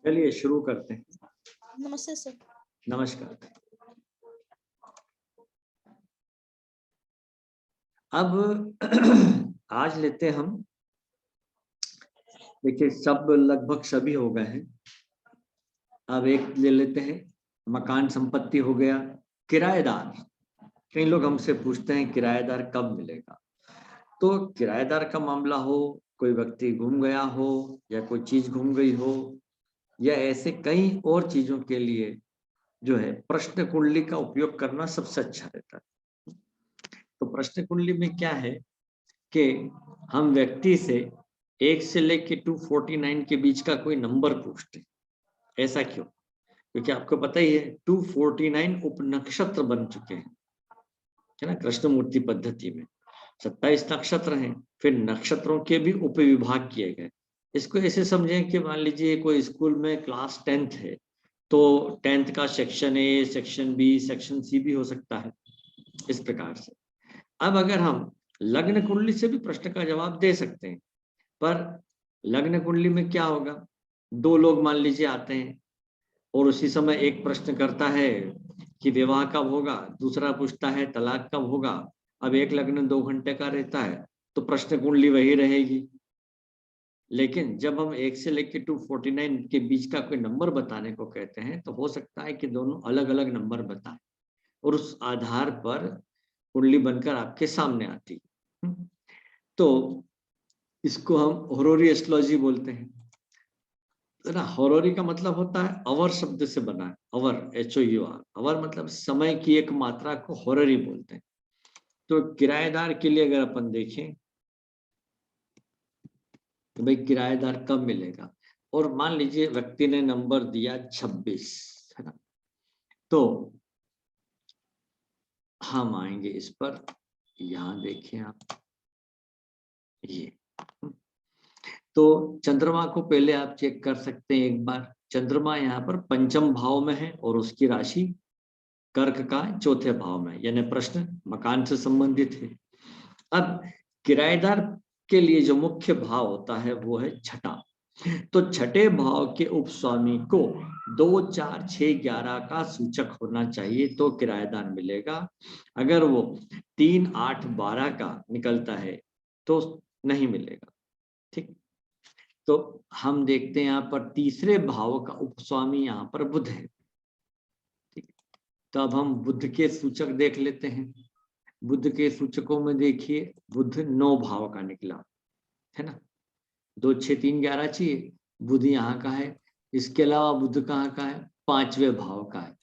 चलिए शुरू करते हैं। नमस्ते सर। नमस्कार। अब आज लेते हैं हम, देखिए सब लगभग सभी हो गए हैं। अब एक ले लेते हैं, मकान संपत्ति हो गया। किराएदार, कई लोग हमसे पूछते हैं किराएदार कब मिलेगा। तो किराएदार का मामला हो, कोई व्यक्ति गुम गया हो या कोई चीज गुम गई हो या ऐसे कई और चीजों के लिए जो है प्रश्न कुंडली का उपयोग करना सबसे अच्छा रहता है। तो प्रश्न कुंडली में क्या है कि हम व्यक्ति से 1 से लेके 249 के बीच का कोई नंबर पूछते हैं। ऐसा क्यों? क्योंकि आपको पता ही है 249 उपनक्षत्र बन चुके हैं, है ना। कृष्णमूर्ति पद्धति में 27 नक्षत्र हैं, फिर नक्षत्रों के भी उपविभाग किए गए। इसको ऐसे समझें कि मान लीजिए कोई स्कूल में क्लास 10th है, तो 10th का section A, section B, section C भी हो सकता है, इस प्रकार से। अब अगर हम लग्न कुंडली से भी प्रश्न का जवाब दे सकते हैं, पर लग्न कुंडली में क्या होगा, दो लोग मान लीजिए आते हैं और उसी समय एक प्रश्न करता है कि विवाह कब होगा, दूसरा पूछता है तलाक कब होगा। अब एक लग्न 2 घंटे का रहता है तो प्रश्न कुंडली वही रहेगी। लेकिन जब हम 1 से लेकर 249 के बीच का कोई नंबर बताने को कहते हैं तो हो सकता है कि दोनों अलग अलग नंबर बताएं और उस आधार पर कुंडली बनकर आपके सामने आती है। तो इसको हम होरोरी एस्ट्रोलॉजी बोलते हैं, है ना। होरोरी का मतलब होता है अवर शब्द से बना है, अवर, HOUR। अवर मतलब समय की एक मात्रा को होरोरी बोलते हैं। तो किराएदार के लिए अगर अपन देखें तो भाई किराएदार कब मिलेगा, और मान लीजिए व्यक्ति ने नंबर दिया 26, है ना। तो हम आएंगे इस पर, यहां देखें आप ये। तो चंद्रमा को पहले आप चेक कर सकते हैं एक बार। चंद्रमा यहाँ पर पंचम भाव में है और उसकी राशि कर्क का चौथे भाव में, यानी प्रश्न मकान से संबंधित है। अब किराएदार के लिए जो मुख्य भाव होता है वो है छठा। तो छठे भाव के उपस्वामी को 2, 4, 6, 11 का सूचक होना चाहिए तो किराएदार मिलेगा। अगर वो 3, 8, 12 का निकलता है तो नहीं मिलेगा। ठीक। तो हम देखते हैं यहाँ पर तीसरे भाव का उपस्वामी यहाँ पर बुध है। ठीक। तो अब हम बुध के सूचक देख लेते हैं। बुध के सूचकों में देखिए बुध 9 भाव का निकला, है ना। 2, 6, 3, 11 चाहिए, बुध यहाँ का है। इसके अलावा बुध कहाँ का है, 5वें भाव का है।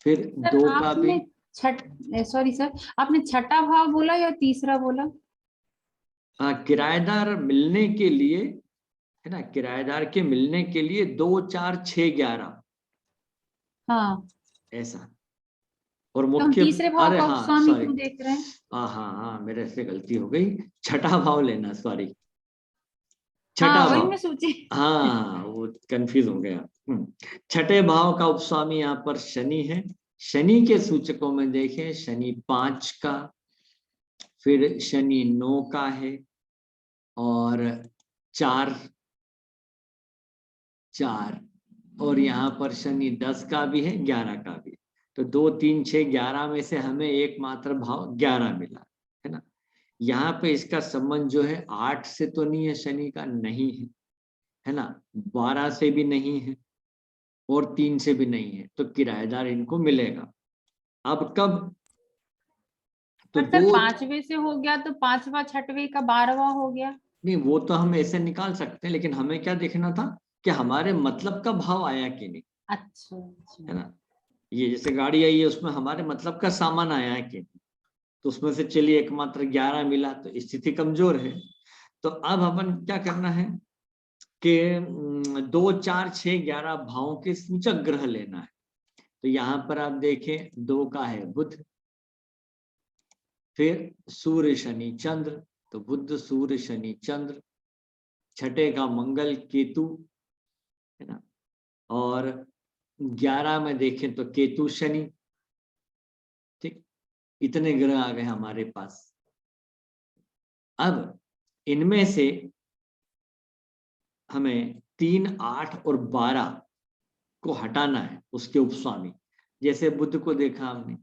फिर सर 2 का भी। आपने सॉरी सर, आपने छठा भाव बोला या तीसरा बोला? किराएदार मिलने के लिए, है ना, किराएदार के मिलने के लिए 2, 4, 6, 11 हाँ, ऐसा। और तो हम मुख्य, तीसरे भाव अरे का हाँ उपस्वामी सॉरी, क्यों देख रहे हैं? हाँ हाँ हाँ, मेरे से गलती हो गई। छठा भाव लेना, सॉरी, छठा हाँ वही भाव। मैं सोची। हाँ वो कंफ्यूज हो गया। छठे भाव का उपस्वामी यहाँ पर शनि है। शनि के सूचकों में देखें, शनि 5 का, फिर शनि 9 का है, और 4, 4, और यहाँ पर शनि 10 का भी है, 11 का भी। तो 2, 3, 6, 11 में से हमें एकमात्र भाव 11 मिला, है ना। यहाँ पे इसका संबंध जो है 8 से तो नहीं है, शनि का नहीं है ना, 12 से भी नहीं है और 3 से भी नहीं है, तो किराएदार इनको मिलेगा। अब कब, तो पर सर दो, पांचवे से हो गया तो पांचवा छठवे का 12वां हो गया। नहीं वो तो हम ऐसे निकाल सकते हैं, लेकिन हमें क्या देखना था कि हमारे मतलब का भाव आया कि नहीं, अच्छा है अच्छा। ना। ये जैसे गाड़ी आई है उसमें हमारे मतलब का सामान आया है कि नहीं, तो उसमें से चलिए एकमात्र 11 मिला तो स्थिति कमजोर है। तो अब अपन क्या करना है कि 2, 4, 6, 11 भावों के सूचक ग्रह लेना है। तो यहाँ पर आप देखें 2 का है बुध, फिर सूर्य शनि चंद्र, तो बुध सूर्य शनि चंद्र। छठे का मंगल केतु, है ना। और 11 में देखें तो केतु शनि। ठीक, इतने ग्रह आ गए हमारे पास। अब इनमें से हमें 3, 8 और 12 को हटाना है उसके उपस्वामी। जैसे बुद्ध को देखा हमने,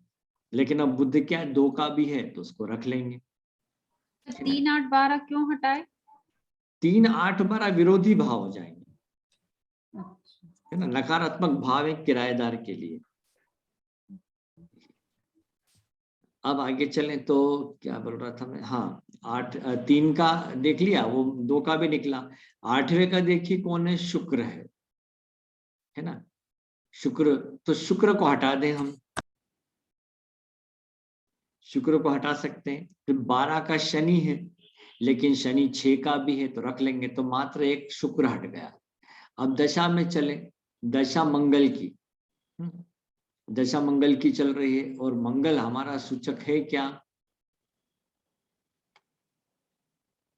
लेकिन अब बुद्ध क्या है, 2 का भी है तो उसको रख लेंगे। तो 3, 8, 12 क्यों हटाए? 3, 8, 12 विरोधी भाव हो जाएंगे, अच्छा। है ना, नकारात्मक भाव है किराएदार के लिए। अब आगे चलें तो क्या बोल रहा था मैं, हाँ 3 का देख लिया, वो 2 का भी निकला। 8वें का देखिए कौन है, शुक्र है ना, शुक्र। तो शुक्र को हटा दें हम, शुक्र को हटा सकते हैं। फिर 12 का शनि है, लेकिन शनि 6 का भी है तो रख लेंगे, तो मात्र एक शुक्र हट गया। अब दशा में चले, दशा मंगल की, दशा मंगल की चल रही है, और मंगल हमारा सूचक है क्या,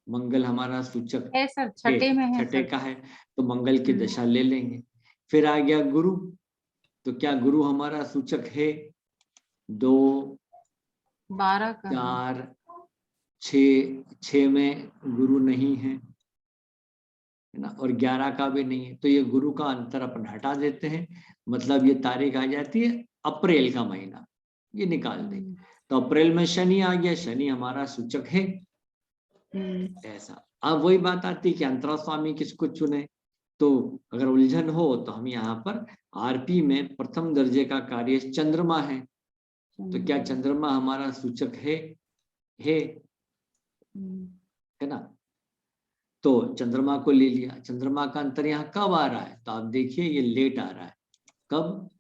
मंगल हमारा सूचक है सर, छठे में है छठे सर। का है, तो मंगल की दशा ले लेंगे। फिर आ गया गुरु, तो क्या गुरु हमारा सूचक है, 2, 12 का है। 4, 6 में गुरु नहीं है ना, और 11 का भी नहीं है, तो ये गुरु का अंतर अपन हटा देते हैं। मतलब ये तारीख आ जाती है अप्रैल का महीना, ये निकाल देंगे। तो अप्रैल में शनि आ गया, शनि हमारा सूचक है ऐसा। अब वही बात आती है कि अंतरा स्वामी किसको चुने, तो अगर उलझन हो तो हम यहाँ पर आरपी में प्रथम दर्जे का कार्य चंद्रमा है, तो क्या चंद्रमा हमारा सूचक है ना, तो चंद्रमा को ले लिया। चंद्रमा का अंतर यहाँ कब आ रहा है, तो आप देखिए ये लेट आ रहा है, कब,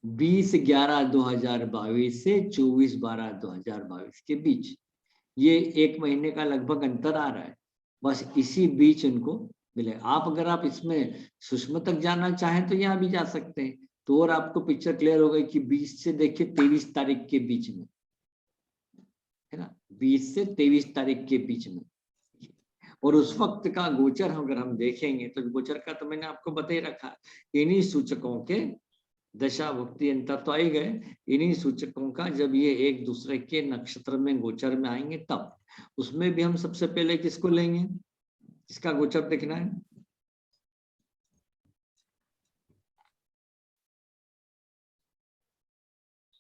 20/11/2022 से 24/12/2022 के बीच, ये 1 महीने का लगभग अंतर आ रहा है, बस इसी बीच इनको मिले। आप अगर आप इसमें सूक्ष्म तक जाना चाहें तो यहाँ भी जा सकते हैं, तो और आपको पिक्चर क्लियर हो गई कि 20 से देखिए 23 तारीख के बीच में, है ना, 20 से 23 तारीख के बीच में। और उस वक्त का गोचर अगर हम देखेंगे तो गोचर का तो मैंने आपको बता ही रखा, इन्हीं सूचकों के दशा भुक्ति अंतर तो आई गए, इन्हीं सूचकों का जब ये एक दूसरे के नक्षत्र में गोचर में आएंगे तब, उसमें भी हम सबसे पहले किसको लेंगे, इसका गोचर देखना है।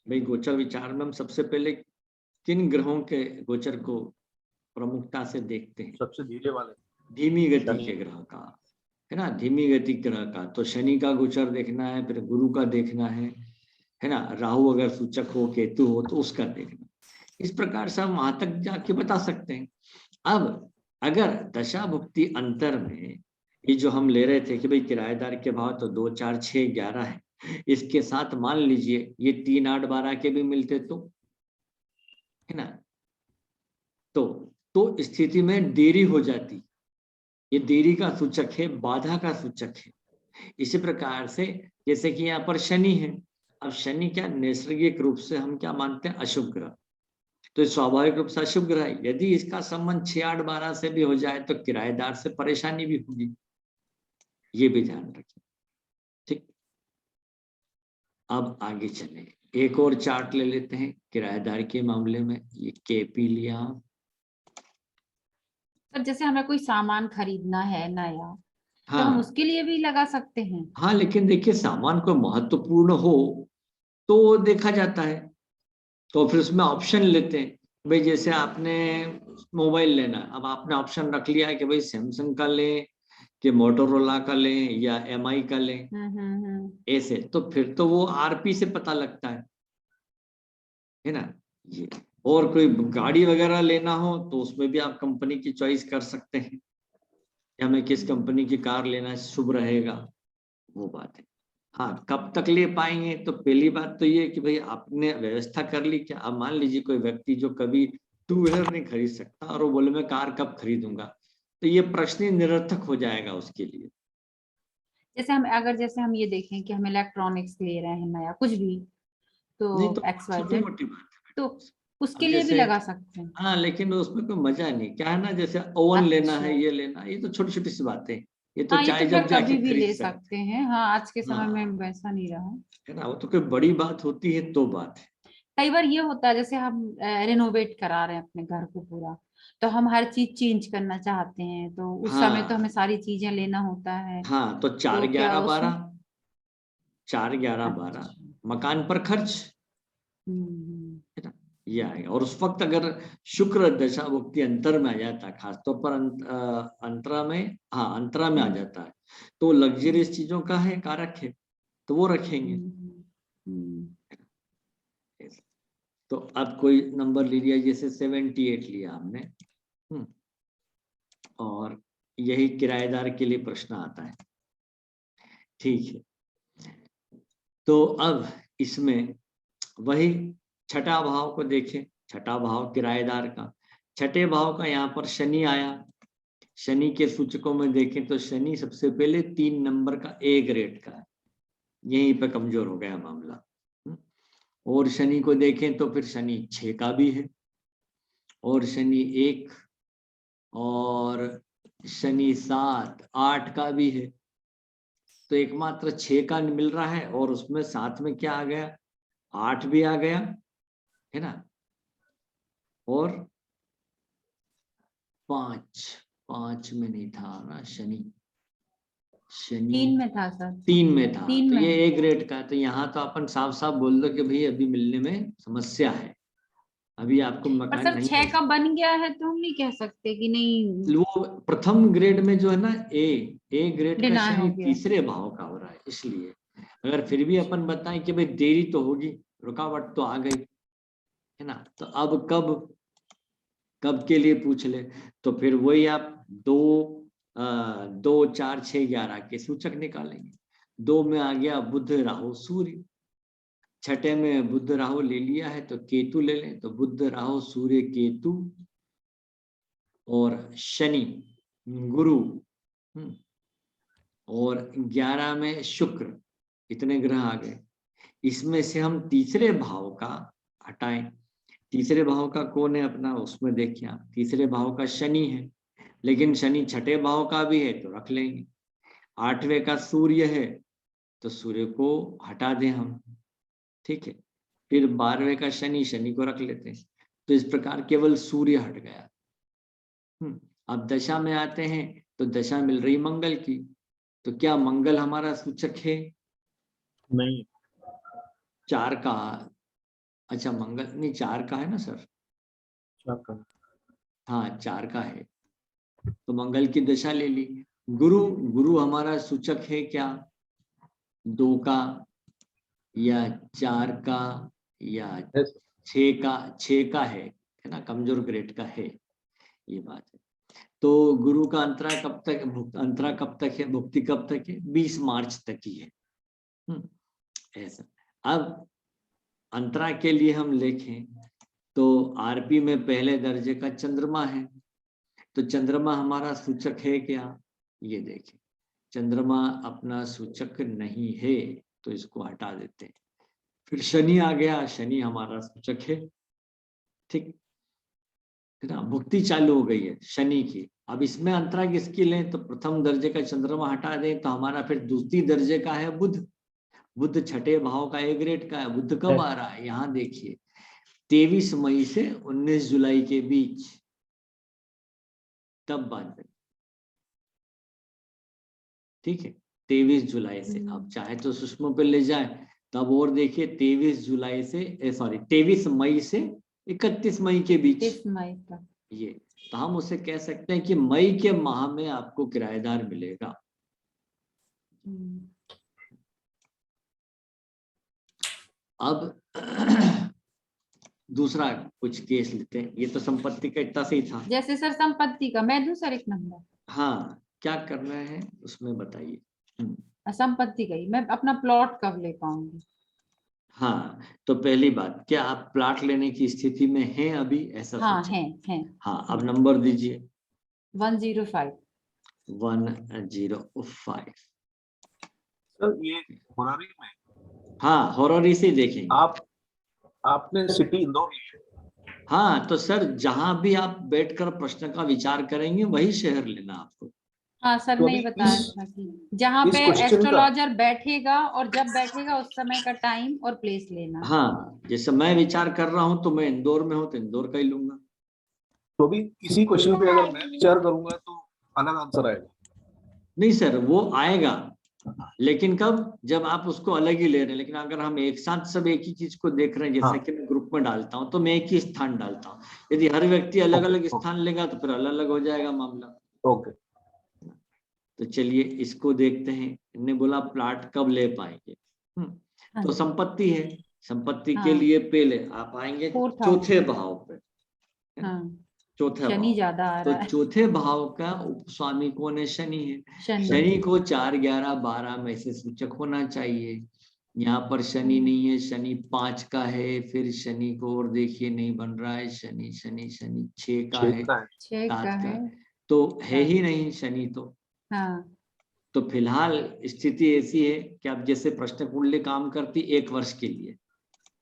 भाई गोचर विचार में हम सबसे पहले किन ग्रहों के गोचर को प्रमुखता से देखते हैं, सबसे धीरे वाले, धीमी गति के ग्रह का, है ना, धीमी गति ग्रह का, तो शनि का गोचर देखना है, फिर गुरु का देखना है ना, राहु अगर सूचक हो, केतु हो तो उसका देखना। इस प्रकार से हम वहां तक जाके बता सकते हैं। अब अगर दशा भुक्ति अंतर में ये जो हम ले रहे थे कि भाई किराएदार के भाव तो 2, 4, 6, 11 है, इसके साथ मान लीजिए ये 3, 8, 12 के भी मिलते तो, है ना, तो स्थिति में देरी हो जाती, ये देरी का सूचक है, बाधा का सूचक है। इसी प्रकार से जैसे कि यहाँ पर शनि है, अब शनि क्या नैसर्गिक रूप से हम क्या मानते हैं, अशुभ ग्रह, तो स्वाभाविक रूप से अशुभ ग्रह है। यदि इसका संबंध 6, 8, 12 से भी हो जाए तो किराएदार से परेशानी भी होगी, ये भी ध्यान रखें, ठीक। अब आगे चले, एक और चार्ट ले लेते हैं किराएदार के मामले में, ये केपी लिया। सर जैसे हमें कोई सामान खरीदना है नया, तो हम हाँ उसके लिए भी लगा सकते हैं? हाँ, लेकिन देखिए सामान को महत्वपूर्ण हो तो देखा जाता है, तो फिर उसमें ऑप्शन लेते हैं। भाई जैसे आपने मोबाइल लेना, अब आपने ऑप्शन रख लिया है कि भाई सैमसंग का लें कि मोटोरोला का लें या एमआई का लें, ऐसे, तो फिर तो वो आरपी से पता लगता है ना, ये। और कोई गाड़ी वगैरह लेना हो तो उसमें भी आप कंपनी की चॉइस कर सकते हैं, हमें किस कंपनी की कार लेना शुभ रहेगा, वो बात है। हाँ, कब तक ले पाएंगे, तो पहली बात तो ये कि भाई आपने व्यवस्था कर ली क्या। अब मान लीजिए कोई व्यक्ति जो कभी 2 व्हीलर नहीं खरीद सकता और वो बोले मैं कार कब खरीदूंगा, तो ये प्रश्न ही निरर्थक हो जाएगा उसके लिए। जैसे हम ये देखें कि हम इलेक्ट्रॉनिक्स ले रहे हैं नया कुछ भी, नहीं तो तो एक्स वाई छोटी जेड, मोटी बात है तो बेटा। उसके अब लिए भी जैसे, लगा सकते हैं? हाँ लेकिन उसमें कोई मजा नहीं, क्या है ना, जैसे ओवन लेना अच्छा। है, ये लेना है, ये तो छोटी छोटी सी बातें, ये तो हाँ, ये चाहे तो जब खैर जाके कभी भी खरीद ले सकते सकते हैं। हाँ, आज के हैं। समय में हाँ, वैसा नहीं रहा। है ना, वो तो कोई बड़ी बात होती है तो बात है। कई बार ये होता है जैसे हम रिनोवेट करा रहे हैं अपने घर को पूरा, तो हम हर चीज चेंज करना चाहते हैं, तो उस समय तो हमें हाँ सारी चीजें लेना होता है। हाँ, तो 4, तो क्या 11, उसमें 12, 4, 11, 12 मकान पर खर्च हम्म, है ना, ये आएगा। और उस वक्त अगर शुक्र दशा भुक्ति अंतर में आ जाता है, खासतौर पर अंतरा में, हाँ अंतरा में आ जाता है, तो लग्जरियस चीजों का है कारक है, तो वो रखेंगे। तो अब कोई नंबर ले लिया, जैसे 78 लिया हमने, और यही किराएदार के लिए प्रश्न आता है, ठीक है। तो अब इसमें वही छठा भाव को देखें, छठा भाव किराएदार का, छठे भाव का यहाँ पर शनि आया। शनि के सूचकों में देखें तो शनि सबसे पहले 3 नंबर का ए ग्रेड का है, यहीं पे कमजोर हो गया मामला। और शनि को देखें तो फिर शनि 6 का भी है, और शनि 1, और शनि 7, 8 का भी है। तो एकमात्र 6 का मिल रहा है, और उसमें साथ में क्या आ गया, 8 भी आ गया है ना, और 5 में नहीं था ना शनि, 3 में था सर, 3 में था। 3 तो में ये ए ग्रेड का है, तो यहाँ तो अपन साफ साफ बोल दो कि भाई अभी मिलने में समस्या है, अभी आपको पर मकान सर नहीं 6 का बन गया है तो हम नहीं कह सकते कि नहीं, वो प्रथम ग्रेड में जो है ना, ए ग्रेड का डिनाय हो शनि गया। तीसरे भाव का हो रहा है, इसलिए अगर फिर भी अपन बताएं कि भाई देरी तो होगी, रुकावट तो आ गई है ना, तो अब कब के लिए पूछ ले, तो फिर वही आप 2, 4, 6, 11 के सूचक निकालेंगे। 2 में आ गया बुध राहु सूर्य, छठे में बुध राहु ले लिया है तो केतु ले लें, तो बुध राहु सूर्य केतु और शनि गुरु, और 11 में शुक्र, इतने ग्रह आ गए। इसमें से हम तीसरे भाव का हटाएं, तीसरे भाव का कौन है अपना, उसमें देखिए आप, तीसरे भाव का शनि है, लेकिन शनि छठे भाव का भी है तो रख लेंगे। 8वें का सूर्य है तो सूर्य को हटा दें हम, ठीक है। फिर 12वें का शनि को रख लेते हैं, तो इस प्रकार केवल सूर्य हट गया। अब दशा में आते हैं, तो दशा मिल रही मंगल की, तो क्या मंगल हमारा सूचक है? नहीं, 4 का, अच्छा मंगल नहीं 4 का है ना सर, 4 का, हाँ 4 का है, तो मंगल की दशा ले ली। गुरु हमारा सूचक है क्या, 2 का या 4 का या 6 का है ना, कमजोर ग्रेड का है, ये बात है। तो गुरु का अंतरा कब तक है, भुक्ति कब तक है, 20 मार्च तक ही है, ऐसा। अब अंतरा के लिए हम लिखें तो आरपी में पहले दर्जे का चंद्रमा है, तो चंद्रमा हमारा सूचक है क्या, ये देखें, चंद्रमा अपना सूचक नहीं है, तो इसको हटा देते हैं। फिर शनि आ गया, शनि हमारा सूचक है, ठीक है ना, भुक्ति चालू हो गई है शनि की। अब इसमें अंतरा किसकी लें, तो प्रथम दर्जे का चंद्रमा हटा दें तो हमारा फिर दूसरी दर्जे का है बुध, बुध छठे भाव का ए ग्रेड का है। बुध कब आ रहा है, यहाँ देखिए 23 मई से 19 जुलाई के बीच, तब बात है, ठीक है, 23 जुलाई से। अब चाहे तो सूक्ष्म पे ले जाए, तब और देखिए 23 जुलाई से 23 मई से 31 मई के बीच, 30 मई तक, ये तो हम उसे कह सकते हैं कि मई के माह में आपको किराएदार मिलेगा। अब दूसरा कुछ केस लेते हैं, ये तो संपत्ति का इतना सही था। जैसे सर संपत्ति का मैं दूं सर एक नंबर, हाँ क्या करना है उसमें बताइए। संपत्ति का ही मैं अपना प्लॉट कब ले पाऊंगी? हाँ तो पहली बात, क्या आप प्लाट लेने की स्थिति में हैं अभी, ऐसा हाँ सोचें। है। हाँ अब नंबर दीजिए। 105। 105। सर ये होरारी में, हाँ होरारी से देखेंगे। आपने सिटी इंदौर ली है। हाँ तो सर जहां भी आप बैठकर प्रश्न का विचार करेंगे वही शहर लेना आपको। हाँ सर तो मैं ये अभी बता रहा था कि जहाँ इस पे क्वेश्चन का, एस्ट्रोलॉजर बैठेगा और जब बैठेगा उस समय का टाइम और प्लेस लेना। हाँ जैसे मैं विचार कर रहा हूं तो मैं इंदौर में हूं तो इंदौर का ही लूंगा। तो भी इसी क्वेश्चन पे अगर मैं विचार करूंगा तो अलग आंसर आएगा। नहीं सर वो आएगा, लेकिन कब, जब आप उसको अलग ही ले रहे हैं। लेकिन अगर हम एक साथ सब एक ही चीज को देख रहे हैं, जैसा हाँ। कि मैं ग्रुप में डालता हूँ तो मैं एक ही स्थान डालता हूँ। यदि हर व्यक्ति अलग अलग ओके, स्थान लेगा तो फिर अलग अलग हो जाएगा मामला। ओके। तो चलिए इसको देखते हैं। इन्होंने बोला प्लाट कब ले पाएंगे। हाँ तो जी, संपत्ति है, संपत्ति के हाँ, लिए पहले आप आएंगे 4th हाउस चौथे में। भाव पे, है ना? हाँ, चौथा शनि भाव। ज्यादा आ तो रहा है। चौथे भाव का उपस्वामी कौन है? शनि है। शनि। शनि को 4, 11, 12 में से सूचक होना चाहिए। यहाँ पर शनि हम्म, नहीं है, शनि 5 का है। फिर शनि को और देखिए नहीं बन रहा है, शनि शनि शनि 6 का 6 है, का है। 6 का 7 का है। है। तो है हाँ, ही नहीं शनि हाँ, तो फिलहाल स्थिति ऐसी है कि आप जैसे प्रश्न कुंडली काम करती 1 वर्ष के लिए,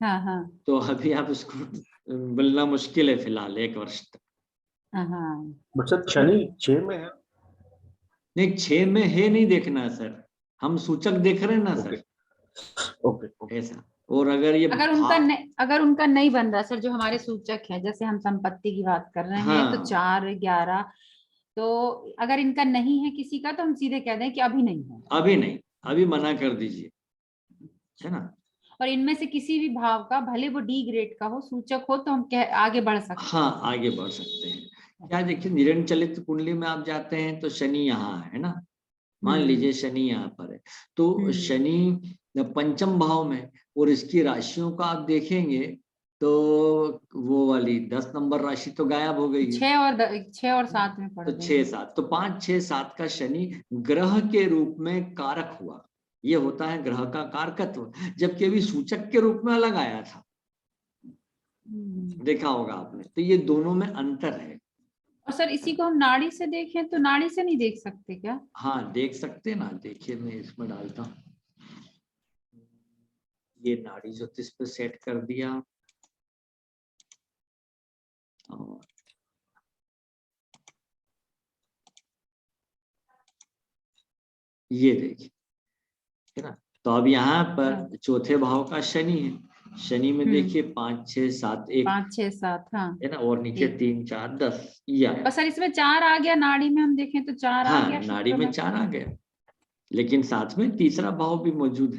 हाँ, हाँ, तो अभी आप उसको मिलना मुश्किल है फिलहाल 1 वर्ष तक। हाँ, बट सर शनि 6 में है। नहीं, 6 में है नहीं देखना सर, हम सूचक देख रहे हैं ना ओके, सर, ओके, ओके। ऐसा। और अगर ये अगर उनका नहीं बन रहा सर, जो हमारे सूचक है, जैसे हम संपत्ति की बात कर रहे हैं तो हाँ 4, 11, तो अगर इनका नहीं है किसी का तो हम सीधे कह दें कि अभी नहीं है। अभी नहीं, अभी मना कर दीजिए, है ना? और इनमें से किसी भी भाव का, भले वो डी ग्रेड का हो, सूचक हो, तो हम आगे बढ़ सकते हाँ आगे बढ़ सकते हैं। क्या देखिए, निरंचलित कुंडली में आप जाते हैं तो शनि यहाँ है ना, हैं। मान लीजिए शनि यहाँ पर है, तो शनि पंचम भाव में, और इसकी राशियों का आप देखेंगे तो वो वाली 10 नंबर राशि तो गायब हो गई है। 6 और 7 में पड़ तो गई 6, है। 7, तो 5, 6, 7 का शनि ग्रह के रूप में कारक हुआ। ये होता है ग्रह का कारकत्व, जबकि अभी सूचक के रूप में अलग आया था, देखा होगा आपने। तो ये दोनों में अंतर है। और सर इसी को हम नाड़ी से देखें तो नाड़ी से नहीं देख सकते क्या? हाँ देख सकते हैं ना, देखिए मैं इसमें डालता हूँ, ये नाड़ी ज्योतिष पे सेट कर दिया। और ये देखिए, है ना? तो अब यहाँ पर चौथे भाव का शनि है, शनि में देखिए 5, 6, 7, 1 5, 6, 7, हाँ, है ना, और नीचे 1। 3, 4, 10 ये आया। और सर इसमें 4 आ गया, नाड़ी में हम देखें तो 4 आ हाँ गया नाड़ी शुक्र में में। 4 आ गया, लेकिन साथ में तीसरा भाव भी मौजूद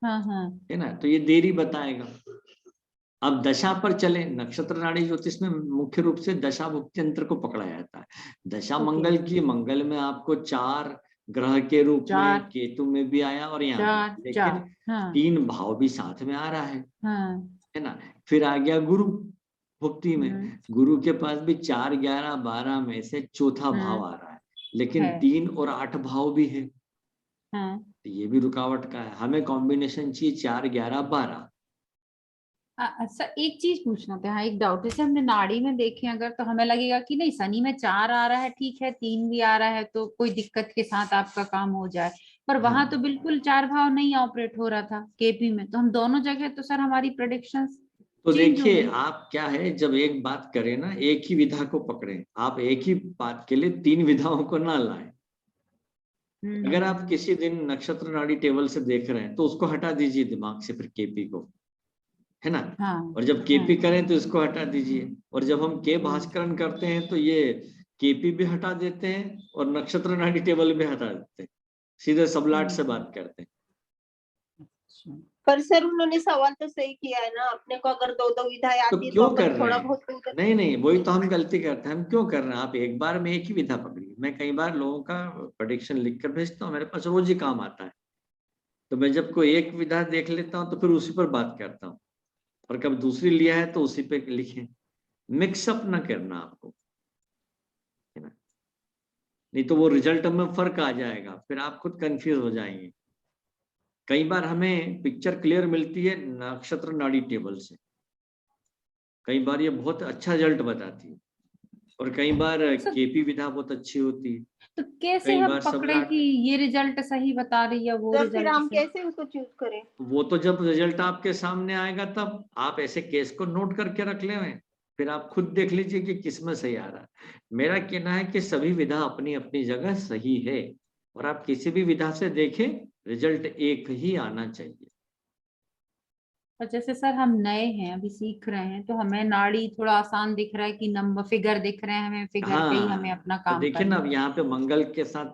हाँ, हाँ, है ना, तो ये देरी बताएगा। अब दशा पर चले, नक्षत्र नाड़ी ज्योतिष में मुख्य रूप से दशा भुक्ति यंत्र को पकड़ा जाता है। दशा ओके। मंगल की, मंगल में आपको 4 ग्रह के रूप में, 4, केतु में भी आया और यहाँ भी, 4, लेकिन 4, हाँ, 3 भाव भी साथ में आ रहा हाँ, है ना। फिर आ गया गुरु भुक्ति में, हम्म, गुरु के पास भी 4, 11, 12 में से चौथा भाव आ रहा है, लेकिन है, 3 और 8 भाव भी है, हाँ। तो ये भी रुकावट का है। हमें कॉम्बिनेशन चाहिए 4, 11, 12। सर एक चीज पूछना था, हाँ, एक डाउट। जैसे हमने नाड़ी में देखे अगर, तो हमें लगेगा कि नहीं, शनि में 4 आ रहा है, ठीक है, 3 भी आ रहा है तो कोई दिक्कत के साथ आपका काम हो जाए। पर वहां तो हाँ बिल्कुल 4 भाव नहीं ऑपरेट हो रहा था केपी में, तो हम दोनों जगह तो सर हमारी प्रेडिक्शंस तो चेंज हो देखिए, गई। आप क्या है, जब एक बात करें ना, एक ही विधा को पकड़े, आप एक ही बात के लिए 3 विधाओं को ना लाएं। अगर आप हम्म, किसी दिन नक्षत्र नाड़ी टेबल से देख रहे हैं तो उसको हटा दीजिए दिमाग से, फिर केपी को, है ना। हाँ, और जब केपी हाँ, करें तो इसको हटा दीजिए, और जब हम के हाँ, भास्करण करते हैं तो ये केपी भी हटा देते हैं और नक्षत्र नाड़ी टेबल भी हटा देते हैं, सीधे सबलाट से बात करते हैं। अच्छा। पर सर उन्होंने सवाल तो सही किया है ना, अपने को अगर 2-2 विधाएं तो आती है तो क्यों कर अपन रहे थोड़ा हैं? बहुत तो उधर। नहीं नहीं, वही तो हम गलती करते हैं, हम क्यों कर रहे हैं? आप एक बार में एक ही विधा पकड़िए। मैं कई बार लोगों का प्रेडिक्शन लिख कर भेजता हूँ, मेरे पास रोज ही काम आता है, तो मैं जब कोई एक विधा देख लेता हूँ तो फिर उसी पर बात करता हूँ, और कब दूसरी लिया है तो उसी पे लिखें। मिक्सअप ना करना आपको, है ना, नहीं तो वो रिजल्ट में फर्क आ जाएगा, फिर आप खुद कंफ्यूज हो जाएंगे। कई बार हमें पिक्चर क्लियर मिलती है नक्षत्र नाड़ी टेबल से, कई बार ये बहुत अच्छा रिजल्ट बताती है, और कई बार सर केपी विधा बहुत अच्छी होती है, तो कैसे कई हम बार पकड़े कि सबलाट। ये रिजल्ट सही बता रही है, वो सर फिर रिजल्ट हम सही? कैसे उसको चूज करें? वो तो जब रिजल्ट आपके सामने आएगा तब आप ऐसे केस को नोट करके रख ले, फिर आप खुद देख लीजिए कि किस में सही आ रहा है। मेरा कहना है कि सभी विधा अपनी अपनी जगह सही है, और आप किसी भी विधा से देखें, रिजल्ट एक ही आना चाहिए। और जैसे सर हम नए हैं, अभी सीख रहे हैं, तो हमें नाड़ी थोड़ा आसान दिख रहा है कि नंबर फिगर दिख रहे हैं, हमें फिगर पे ही हमें अपना हाँ, तो काम देखिए ना, करना अब यहाँ पे मंगल के साथ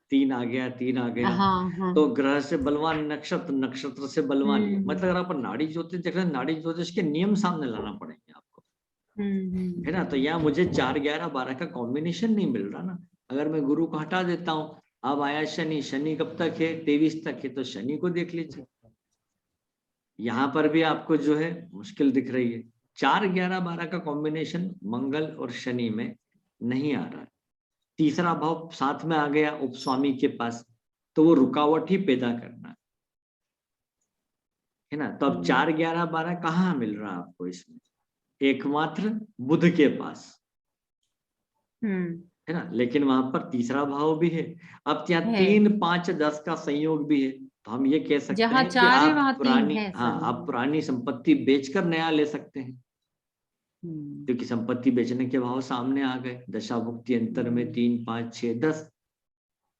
3 आ गया, 3 आ है। गया, हाँ हाँ। तो ग्रह से बलवान नक्षत्र, नक्षत्र से बलवान योग। हम्म मतलब अगर आप नाड़ी ज्योतिष देख रहे हैं, नाड़ी ज्योतिष के नियम सामने लाना पड़ेंगे आपको, है ना। तो यहाँ मुझे 4, 11, 12 का कॉम्बिनेशन नहीं मिल रहा ना। अगर मैं गुरु को हटा देता हूँ, अब आया शनि, शनि कब तक है? 23 तक है, तो शनि को देख लीजिए। यहाँ पर भी आपको जो है मुश्किल दिख रही है। 4, 11, 12 का कॉम्बिनेशन मंगल और शनि में नहीं आ रहा है। तीसरा भाव साथ में आ गया उपस्वामी के पास, तो वो रुकावट ही पैदा करना है ना। तो अब 4, 11, 12 कहाँ मिल रहा है आपको इसमें? एकमात्र बुध के पास, है ना। लेकिन वहां पर तीसरा भाव भी है। अब यहाँ है। 3, 5, 10 का संयोग भी है, तो हम ये कह सकते जहाँ हैं कि 4 है आप वहाँ 3 पुरानी, है हाँ, सर। आप पुरानी संपत्ति बेचकर नया ले सकते हैं, क्योंकि संपत्ति बेचने के भाव सामने आ गए। दशा भुक्ति अंतर में 3, 5, 6, 10,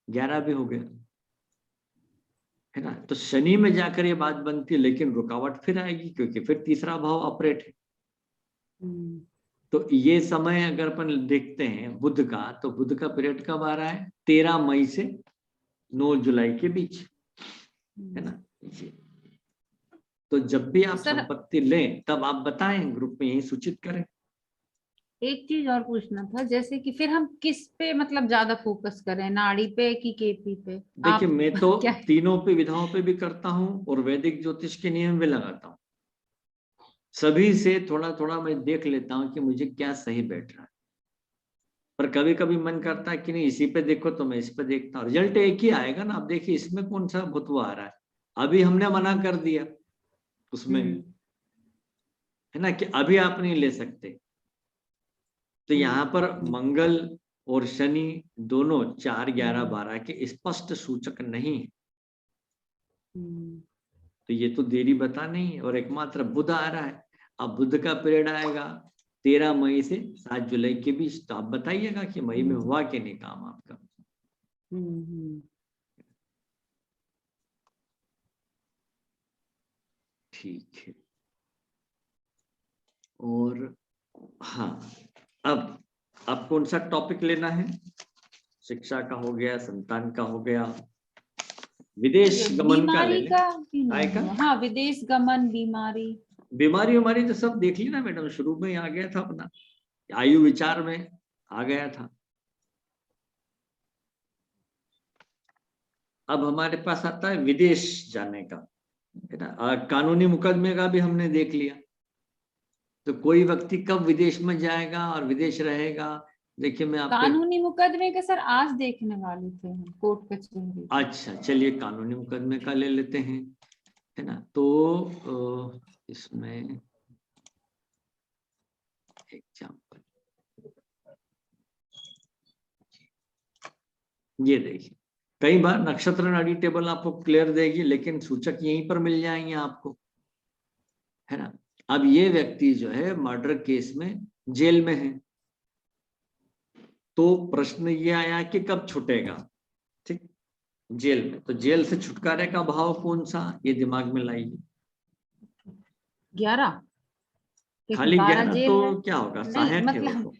11 भी हो गया, है ना। तो शनि में जाकर ये बात बनती है, लेकिन रुकावट फिर आएगी, क्योंकि फिर तीसरा भाव ऑपरेट है। तो ये समय अगर अपन देखते हैं बुध का, तो बुध का पीरियड कब आ रहा है? 13 मई से 9 जुलाई के बीच, है ना। जी। तो जब भी आप सर संपत्ति लें, तब आप बताएं, ग्रुप में यही सूचित करें। एक चीज और पूछना था, जैसे कि फिर हम किस पे मतलब ज्यादा फोकस करें, नाड़ी पे कि केपी पे? देखिए, आप मैं तो क्या? तीनों पे, विधाओं पे भी करता हूँ और वैदिक ज्योतिष के नियम भी लगाता हूँ। सभी से थोड़ा थोड़ा मैं देख लेता हूँ कि मुझे क्या सही बैठ रहा है। पर कभी कभी मन करता है कि नहीं, इसी पे देखो, तो मैं इस पे देखता हूँ, रिजल्ट एक ही आएगा ना। अब देखिए, इसमें कौन सा भुतवा आ रहा है? अभी हमने मना कर दिया उसमें, है ना, कि अभी आप नहीं ले सकते। तो यहाँ पर मंगल और शनि दोनों 4, 11, 12 के स्पष्ट सूचक नहीं है, तो ये तो देरी बता नहीं है। और एकमात्र बुध आ रहा है। अब बुध का पीरियड आएगा 13 मई से 7 जुलाई के बीच, तो आप बताइएगा कि मई में हुआ कि नहीं काम आपका। ठीक है। और हाँ, अब कौन सा टॉपिक लेना है? शिक्षा का हो गया, संतान का हो गया, विदेश गमन का ले बीमारी लें। का भी नहीं आएगा? हुआ। हाँ, विदेश गमन, बीमारी। बीमारी हमारी तो सब देख ली ना मैडम, शुरू में ही आ गया था अपना, आयु विचार में आ गया था। अब हमारे पास आता है विदेश जाने का, है ना। कानूनी मुकदमे का भी हमने देख लिया। तो कोई व्यक्ति कब विदेश में जाएगा और विदेश रहेगा? देखिए, मैं आपको कानूनी मुकदमे के सर आज देखने वाले थे हम, कोर्ट कचहरी। अच्छा, चलिए कानूनी मुकदमे का ले लेते हैं, है ना। तो इसमें एग्जाम्पल ये देखिए, कई बार नक्षत्र नाड़ी टेबल आपको क्लियर देगी, लेकिन सूचक यहीं पर मिल जाएंगे आपको, है ना। अब ये व्यक्ति जो है मर्डर केस में जेल में है, तो प्रश्न ये आया कि कब छूटेगा? ठीक, जेल में। तो जेल से छुटकारे का भाव कौन सा, ये दिमाग में लाइए। 11, खाली 12 11 जेल है। तो क्या होगा, नहीं सहायक है वो मतलब तो।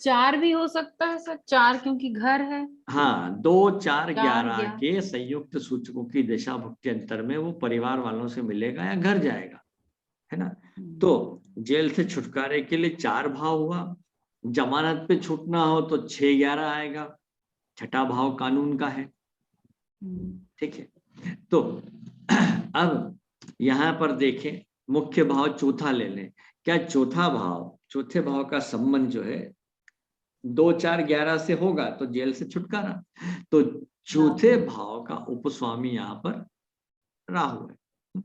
4 भी हो सकता है सर, 4 क्योंकि घर है। हाँ, 2, 4, 4 11 11। के संयुक्त सूचकों की दशा भुक्ति अंतर में वो परिवार वालों से मिलेगा या घर जाएगा, है ना। तो जेल से छुटकारे के लिए 4 भाव हुआ, जमानत पे छूटना हो तो 6, 11 आएगा, छठा भाव कानून का है। ठीक है। तो अब यहाँ पर देखें, मुख्य भाव चौथा ले लें। क्या चौथे भाव का संबंध जो है 2, 4, 11 से होगा, तो जेल से छुटकारा। तो चौथे भाव का उपस्वामी यहाँ पर राहु है।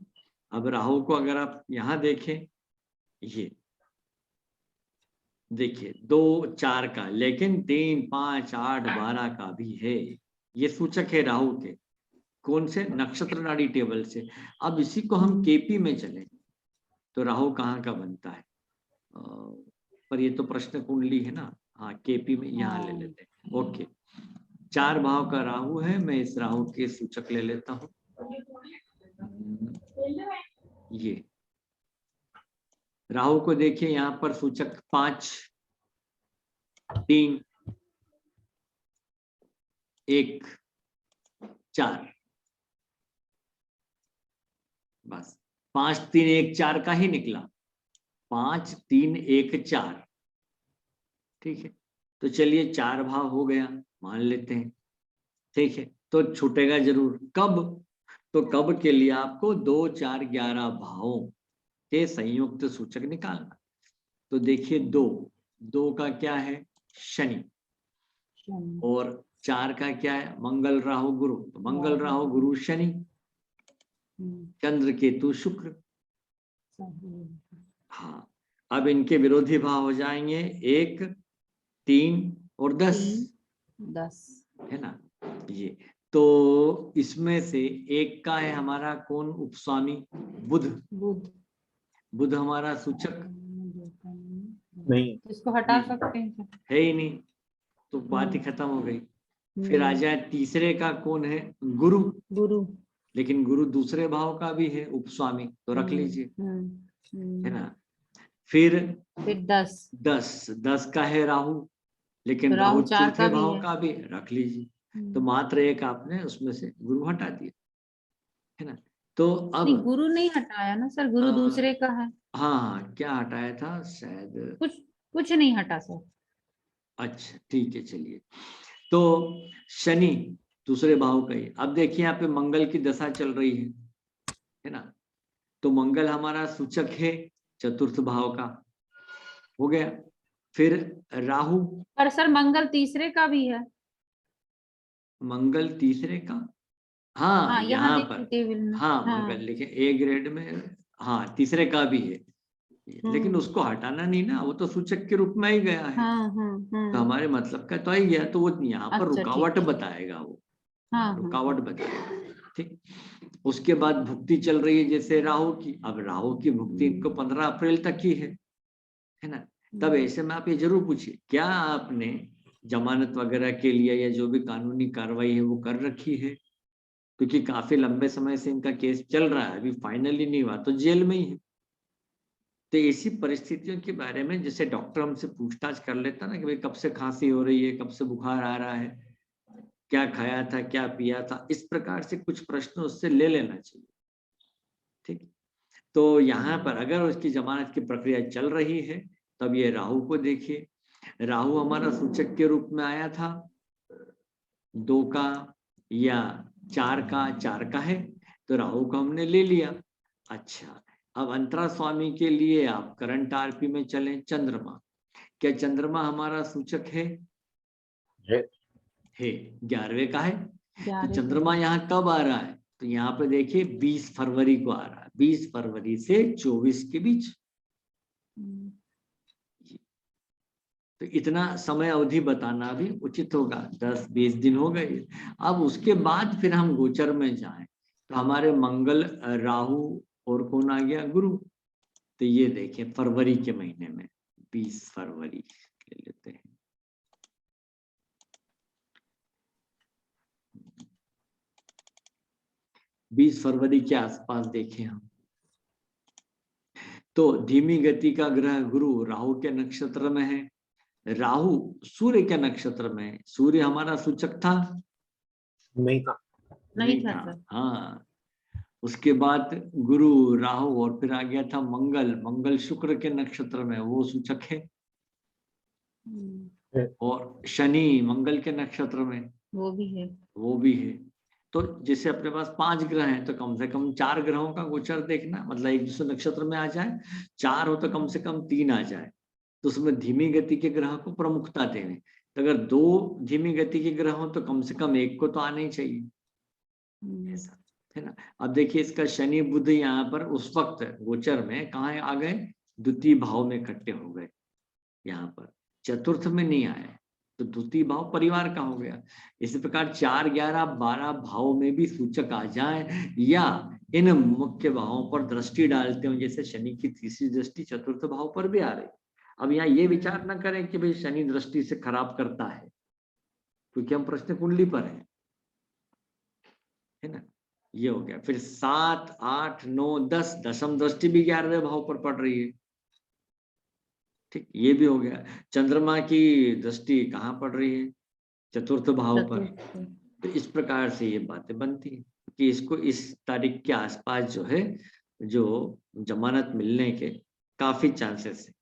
अब राहु को अगर आप यहाँ देखें, ये देखिए 2, 4 का, लेकिन 3, 5, 8, 12 का भी है। ये सूचक है राहु के, कौन से? नक्षत्र नाड़ी टेबल से। अब इसी को हम केपी में चले, तो राहु कहाँ का बनता है? पर ये तो प्रश्न कुंडली है ना। हाँ, केपी में यहाँ ले लेते हैं। ओके, 4 भाव का राहु है, मैं इस राहु के सूचक ले लेता हूँ, ये राहु को देखिए यहाँ पर सूचक 5, 3, 1, 4, बस 5, 3, 1, 4 का ही निकला। 5, 3, 1, 4, ठीक है। तो चलिए 4 भाव हो गया, मान लेते हैं, ठीक है। तो छूटेगा जरूर, कब? तो कब के लिए आपको 2, 4, 11 भावों के संयुक्त सूचक निकालना। तो देखिए 2 का क्या है? शनि। और 4 का क्या है? मंगल राहु गुरु। तो मंगल राहु गुरु शनि, चंद्र केतु शुक्र। हाँ, अब इनके विरोधी भाव हो जाएंगे 1, 3 और 10, 10 है ना। ये तो इसमें से एक का है हमारा कौन उपस्वामी? बुध। बुध हमारा सूचक नहीं, इसको हटा सकते हैं क्या? है ही नहीं, तो बात ही खत्म हो गई। फिर आ जाए तीसरे का कौन है? गुरु। लेकिन गुरु दूसरे भाव का भी है उपस्वामी, तो रख लीजिए, है ना। फिर 10 का है राहु, लेकिन तो राहु राहु 4 चौथे का भी भाव है। का भी, रख लीजिए। तो मात्र एक आपने उसमें से गुरु हटा दिया, है ना। तो अब नहीं, गुरु नहीं हटाया ना सर, गुरु दूसरे का है। हाँ, क्या हटाया था शायद? कुछ नहीं हटा सर। अच्छा ठीक है, चलिए। तो शनि दूसरे भाव का ही। अब देखिए यहाँ पे मंगल की दशा चल रही है ना। तो मंगल हमारा सूचक है चतुर्थ भाव का, हो गया। फिर राहु। पर सर मंगल तीसरे का भी है। मंगल तीसरे का, हाँ हाँ, यहाँ यहाँ देखिए पर, टेबल में। हाँ मंगल लिखे ए ग्रेड में, हाँ तीसरे का भी है। लेकिन उसको हटाना नहीं ना, वो तो सूचक के रूप में ही गया है। तो हमारे मतलब का तो ही गया, तो वो यहाँ पर अच्छा, रुकावट ठीक। बताएगा वो, हाँ, रुकावट बताएगा, ठीक। उसके बाद भुक्ति चल रही है जैसे राहु की। अब राहु की भुक्ति इनको 15 अप्रैल तक ही है ना। तब ऐसे में आप ये जरूर पूछिए, क्या आपने जमानत वगैरह के लिए या जो भी कानूनी कार्रवाई है वो कर रखी है? क्योंकि काफी लंबे समय से इनका केस चल रहा है, अभी फाइनली नहीं हुआ तो जेल में ही है। तो ऐसी परिस्थितियों के बारे में जैसे डॉक्टर हमसे पूछताछ कर लेता ना कि भाई कब से खांसी हो रही है, कब से बुखार आ रहा है, क्या खाया था, क्या पिया था, इस प्रकार से कुछ प्रश्न उससे ले लेना चाहिए, ठीक। तो यहाँ पर अगर उसकी जमानत की प्रक्रिया चल रही है, तब ये राहु को देखिए। राहु हमारा सूचक के रूप में आया था 2 का या 4 का, 4 का है, तो राहु को हमने ले लिया। अच्छा, अब अंतरा स्वामी के लिए आप करंट आरपी में चलें। चंद्रमा, क्या चंद्रमा हमारा सूचक है? 11वें का है। तो चंद्रमा यहाँ कब आ रहा है? तो यहाँ पे देखिए 20 फरवरी को आ रहा है, 20 फरवरी से 24 के बीच। तो इतना समय अवधि बताना भी उचित होगा, 10-20 दिन हो गए। अब उसके बाद फिर हम गोचर में जाएं, तो हमारे मंगल, राहु और कौन आ गया? गुरु। तो ये देखिए फरवरी के महीने में 20 फरवरी ले लेते हैं। बीस फरवरी के आसपास देखें हम, तो धीमी गति का ग्रह गुरु राहु के नक्षत्र में है। राहु सूर्य के नक्षत्र में है। सूर्य हमारा सूचक था? नहीं था सर। हाँ, उसके बाद गुरु, राहु और फिर आ गया था मंगल। मंगल शुक्र के नक्षत्र में, वो सूचक है। और शनि मंगल के नक्षत्र में, वो भी है। तो जैसे अपने पास 5 ग्रह हैं, तो कम से कम 4 ग्रहों का गोचर देखना, मतलब एक दूसरे नक्षत्र में आ जाए, 4 हो तो कम से कम 3 आ जाए, तो उसमें धीमी गति के ग्रह को प्रमुखता देने। तो अगर 2 धीमी गति के ग्रह हो तो कम से कम एक को तो आना ही चाहिए, ऐसा है ना। अब देखिए इसका शनि बुध यहाँ पर उस वक्त गोचर में कहाँ आ गए? द्वितीय भाव में इकट्ठे हो गए, यहाँ पर चतुर्थ में नहीं आए, तो द्वितीय भाव परिवार का हो गया। इसी प्रकार 4, 11, 12 भाव में भी सूचक आ जाए, या इन मुख्य भावों पर दृष्टि डालते हो, जैसे शनि की तीसरी दृष्टि चतुर्थ भाव पर भी आ रही। अब यहाँ ये विचार ना करें कि भाई शनि दृष्टि से खराब करता है, क्योंकि हम प्रश्न कुंडली पर हैं, है ना। ये हो गया। फिर 7, 8, 9, 10 दशम दृष्टि भी 11वें भाव पर पड़ रही है, ठीक, ये भी हो गया। चंद्रमा की दृष्टि कहाँ पड़ रही है? चतुर्थ भाव पर। तो इस प्रकार से ये बातें बनती है कि इसको इस तारीख के आसपास जो है, जो जमानत मिलने के काफी चांसेस है।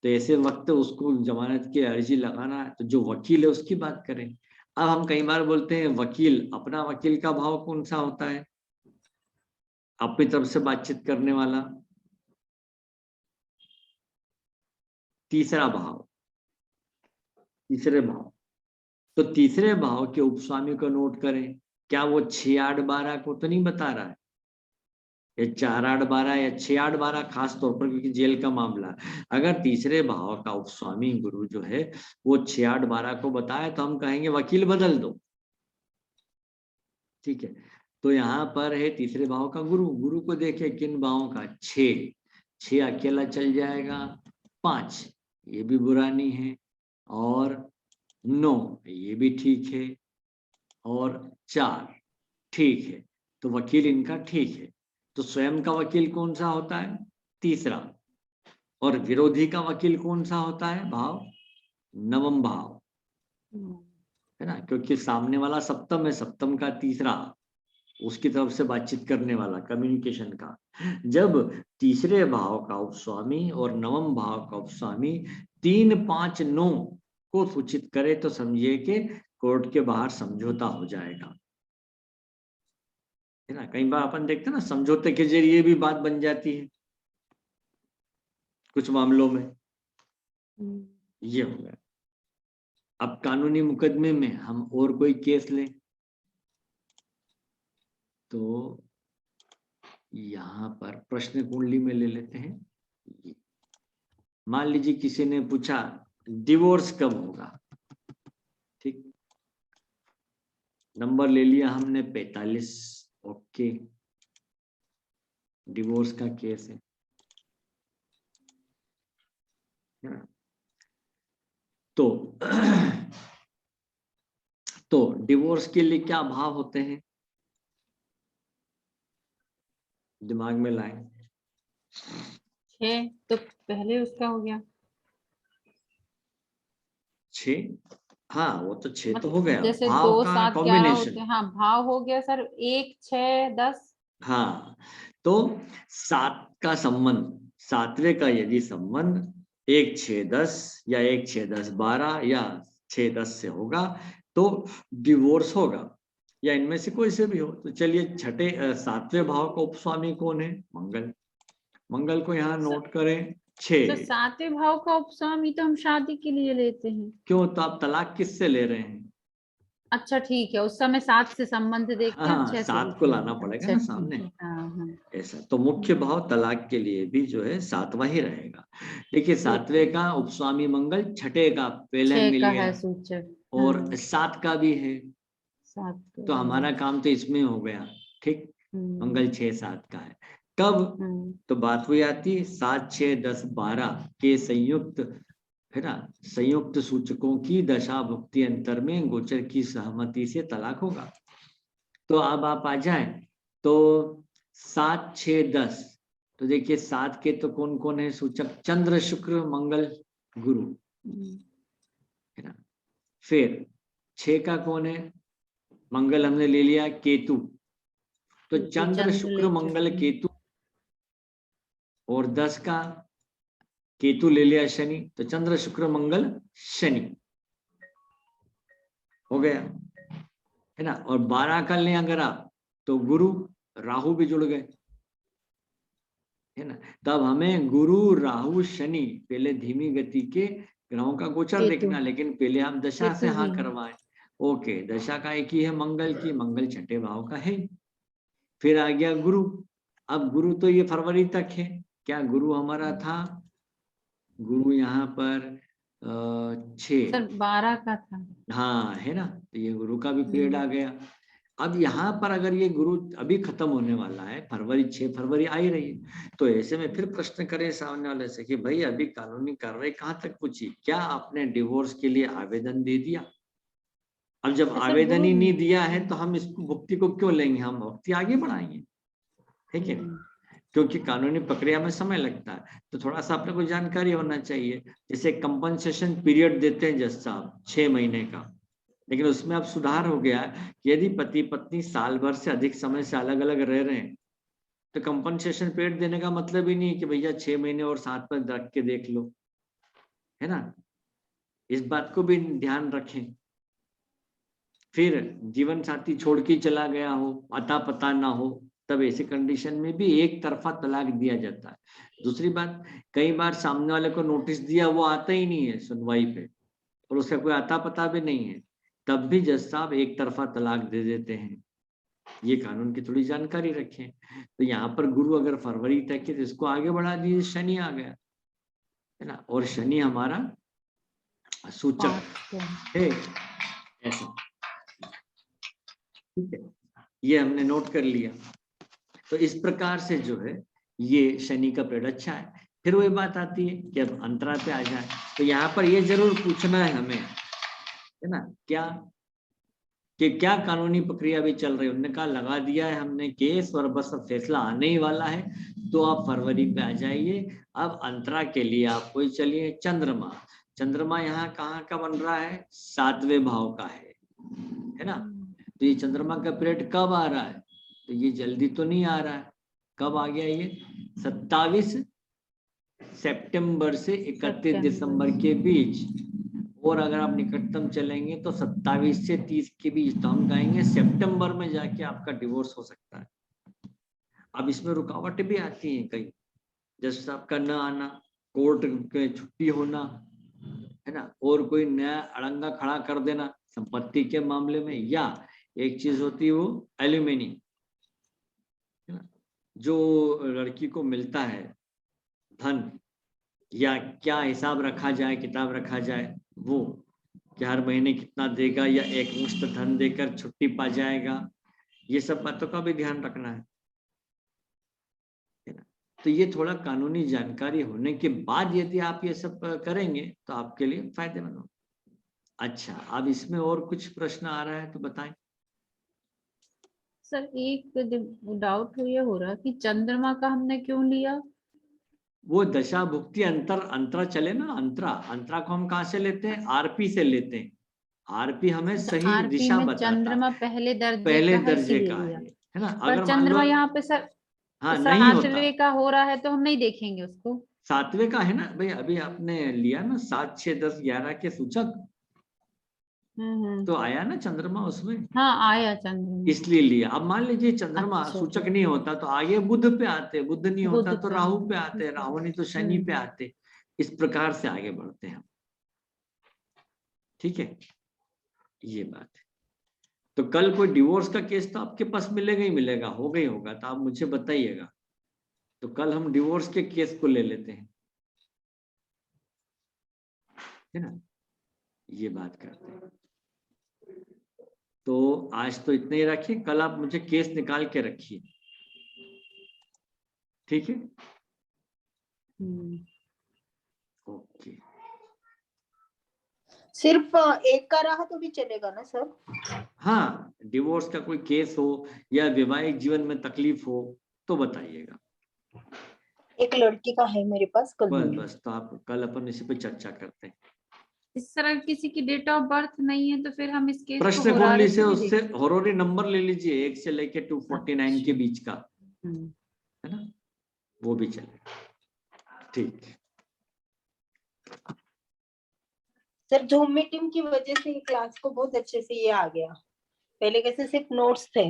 तो ऐसे वक्त उसको जमानत की अर्जी लगाना है, तो जो वकील है उसकी बात करें। अब हम कई बार बोलते हैं वकील, अपना वकील का भाव कौन सा होता है? अपनी तरफ से बातचीत करने वाला तीसरा भाव, तीसरे भाव। तो तीसरे भाव के उपस्वामी को नोट करें। क्या वो 6, 8, 12 को तो नहीं बता रहा है, ये 4, 8, 12 या 6, 8, 12 खास तौर पर, क्योंकि जेल का मामला है। अगर तीसरे भाव का उपस्वामी गुरु जो है वो 6, 8, 12 को बताए तो हम कहेंगे वकील बदल दो। ठीक है, तो यहाँ पर है तीसरे भाव का गुरु। गुरु को देखे किन भावों का? 6 अकेला चल जाएगा, 5 ये भी बुरा नहीं है, और 9 ये भी ठीक है, और 4 ठीक है। तो वकील इनका ठीक है। तो स्वयं का वकील कौन सा होता है? तीसरा। और विरोधी का वकील कौन सा होता है? भाव नवम भाव, है ना, क्योंकि सामने वाला सप्तम है, सप्तम का तीसरा, उसकी तरफ से बातचीत करने वाला, कम्युनिकेशन का। जब तीसरे भाव का उपस्वामी और नवम भाव का उपस्वामी 3, 5, 9 को सूचित करे तो समझिए कि कोर्ट के बाहर समझौता हो जाएगा, है ना। कई बार अपन देखते हैं ना, समझौते के जरिए भी बात बन जाती है कुछ मामलों में। ये हो गया। अब कानूनी मुकदमे में हम और कोई केस लें तो यहाँ पर प्रश्न कुंडली में ले लेते हैं। मान लीजिए किसी ने पूछा डिवोर्स कब होगा, ठीक, नंबर ले लिया हमने 45, ओके, डिवोर्स का केस है ना? तो डिवोर्स के लिए क्या भाव होते हैं, दिमाग में लाएं। 6 तो पहले उसका हो गया, 6, हाँ वो तो 6 तो हो गया, जैसे भाव 2, का 7, 11 होते कॉम्बिनेशन। हैं। हाँ, भाव हो गया सर, 1, 6, 10। हाँ, तो 7 का संबंध, 7वें का यदि संबंध 1, 6, 10 या 1, 6, 10, 12 या 6, 10 से होगा तो डिवोर्स होगा, या इनमें से कोई से भी हो। तो चलिए 7वें भाव का उपस्वामी कौन है? मंगल। मंगल को यहाँ नोट करें, 6। तो 7वें भाव का उपस्वामी तो हम शादी के लिए लेते हैं। क्यों? तो आप तलाक किससे ले रहे हैं? अच्छा ठीक है, उस समय 7 से संबंध देखते हैं, हाँ, 6 से 7 को लेते लाना हैं। पड़ेगा अच्छा ना ठीक सामने, है, हाँ हाँ ऐसा। तो मुख्य भाव तलाक के लिए भी जो है 7वां ही रहेगा। देखिए ठीक है। 7वें का उपस्वामी मंगल, 6ठे का पहले 6 मिल का गया, है सूचक, और हाँ, 7 का भी है। 7 का तो भी हमारा है। काम तो इसमें हो गया, ठीक। मंगल 6, 7 का है। कब? तो बात हुई आती 7, 6, 10, 12 के संयुक्त, है ना, संयुक्त सूचकों की दशा भुक्ति अंतर में गोचर की सहमति से तलाक होगा। तो अब आप आ जाएं तो 7, 6, 10, तो देखिए 7 के तो कौन कौन है सूचक? चंद्र, शुक्र, मंगल, गुरु, है ना। फिर 6 का कौन है? मंगल हमने ले लिया, केतु, तो चंद्र, शुक्र, मंगल, केतु। और 10 का केतु ले लिया शनि, तो चंद्र, शुक्र, मंगल, शनि हो गया, है ना। और 12 का लें अगर आप तो गुरु, राहु भी जुड़ गए, है ना। तब हमें गुरु, राहु, शनि, पहले धीमी गति के ग्रहों का गोचर देखना, लेकिन पहले आप दशा से हाँ करवाएं। ओके, दशा का एक ही है मंगल की, मंगल 6ठे भाव का है। फिर आ गया गुरु। अब गुरु तो ये फरवरी तक है। क्या गुरु हमारा था? गुरु यहाँ पर 6, सर 12 का था। हाँ, है ना। तो ये गुरु का भी पीरियड आ गया। अब यहाँ पर अगर ये गुरु अभी खत्म होने वाला है, फरवरी, 6 फरवरी आ ही रही है, तो ऐसे में फिर प्रश्न करें सामने वाले से कि भाई अभी कानूनी कार्रवाई कहाँ तक पहुंची? क्या आपने डिवोर्स के लिए आवेदन दे दिया? अब जब आवेदन ही नहीं दिया है तो हम इस भुक्ति को क्यों लेंगे? हम भुक्ति आगे बढ़ाएंगे, ठीक है। क्योंकि कानूनी प्रक्रिया में समय लगता है, तो थोड़ा सा अपने को जानकारी होना चाहिए। जैसे कंपनसेशन पीरियड देते हैं जज साहब 6 महीने का, लेकिन उसमें अब सुधार हो गया है कि यदि पति पत्नी साल भर से अधिक समय से अलग अलग रह रहे हैं तो कंपनसेशन पीरियड देने का मतलब ही नहीं है कि भैया 6 महीने और साथ में रख के देख लो, है ना। इस बात को भी ध्यान रखें। फिर जीवन साथी छोड़ के चला गया हो, अता पता ना हो, तब ऐसी कंडीशन में भी एक तरफा तलाक दिया जाता है। दूसरी बात, कई बार सामने वाले को नोटिस दिया, वो आता ही नहीं है सुनवाई पे और उसका कोई अता पता भी नहीं है, तब भी जज साहब एक तरफा तलाक दे देते हैं। ये कानून की थोड़ी जानकारी रखें। तो यहाँ पर गुरु अगर फरवरी तक के, तो इसको आगे बढ़ा दीजिए, शनि आ गया, है ना। और शनि हमारा सूचक है ऐसा, ठीक है। ये हमने नोट कर लिया। तो इस प्रकार से जो है ये शनि का पीरियड अच्छा है। फिर वही बात आती है कि अब अंतरा पे आ जाए, तो यहाँ पर ये जरूर पूछना है हमें, है ना, क्या कि क्या कानूनी प्रक्रिया भी चल रही है। उन्होंने कहा लगा दिया है हमने केस और बस अब फैसला आने ही वाला है, तो आप फरवरी पे आ जाइए। अब अंतरा के लिए आप कोई चलिए चंद्रमा, चंद्रमा यहाँ कहाँ का बन रहा है, 7वें भाव का है ना। तो ये चंद्रमा का पीरियड कब आ रहा है, तो ये जल्दी तो नहीं आ रहा है। कब आ गया ये, 27 सितंबर से 31 दिसंबर के बीच। और अगर आप निकटतम चलेंगे तो 27 से 30 के बीच, तो हम कहेंगे सितंबर में जाके आपका डिवोर्स हो सकता है। अब इसमें रुकावटें भी आती हैं कई, जज साहब का न आना, कोर्ट के छुट्टी होना, है ना, और कोई नया अड़ंगा खड़ा कर देना संपत्ति के मामले में, या एक चीज होती है वो एल्यूमिनी, है ना, जो लड़की को मिलता है धन, या क्या हिसाब रखा जाए, किताब रखा जाए, वो कि हर महीने कितना देगा या एक मुश्त धन देकर छुट्टी पा जाएगा, ये सब बातों का भी ध्यान रखना है ना। तो ये थोड़ा कानूनी जानकारी होने के बाद यदि आप ये सब करेंगे तो आपके लिए फायदेमंद हो। अच्छा, अब इसमें और कुछ प्रश्न आ रहा है तो बताएं। सर एक डाउट ये हो रहा कि चंद्रमा का हमने क्यों लिया। वो दशा भुक्ति अंतरा चले ना, अंतरा को हम कहाँ से लेते हैं, आरपी से लेते हैं। आरपी हमें सही आरपी दिशा में बताता चंद्रमा है, पहले दर्जे पहले का है दर्जे इसीलिए का लिया। है ना। पर अगर मान लो चंद्रमा यहाँ पे सर हाँ नहीं होता, 7वें का हो रहा है तो हम नहीं देखेंगे उसको। 7वें का है ना भाई, अभी आपने लिया ना 7, 6, 10, 11 के सूचक, तो आया ना चंद्रमा उसमें, हाँ आया चंद्रमा। इसलिए लिया। अब मान लीजिए चंद्रमा अच्छा सूचक नहीं होता तो आगे बुध पे आते, बुध नहीं होता बुध तो पे राहु पे आया। आते, राहु नहीं तो शनि पे आते। इस प्रकार से आगे बढ़ते हैं हम, ठीक है, ये बात है। तो कल कोई डिवोर्स का केस तो आपके पास मिलेगा ही मिलेगा, होगा ही होगा, तो आप मुझे बताइएगा। तो कल हम डिवोर्स के केस को ले लेते हैं, है ना, ये बात करते हैं। तो आज तो इतना ही रखिए, कल आप मुझे केस निकाल के रखिए, ठीक है। ओके, सिर्फ एक का रहा तो भी चलेगा ना सर। हाँ, डिवोर्स का कोई केस हो या वैवाहिक जीवन में तकलीफ हो तो बताइएगा। एक लड़की का है मेरे पास कल। बस तो आप कल अपन इसी पे चर्चा करते हैं। इस तरह किसी की डेट ऑफ बर्थ नहीं है तो फिर हम इस केस को प्रश्न होरारे कुंडली से से भी उससे देख। हॉरोरी नंबर ले लीजिए, 1 से लेके 249 के बीच का, है ना, वो भी चलेगा, ठीक। सर जूम मीटिंग की वजह से क्लास को बहुत अच्छे से ये आ गया, पहले कैसे सिर्फ नोट्स थे।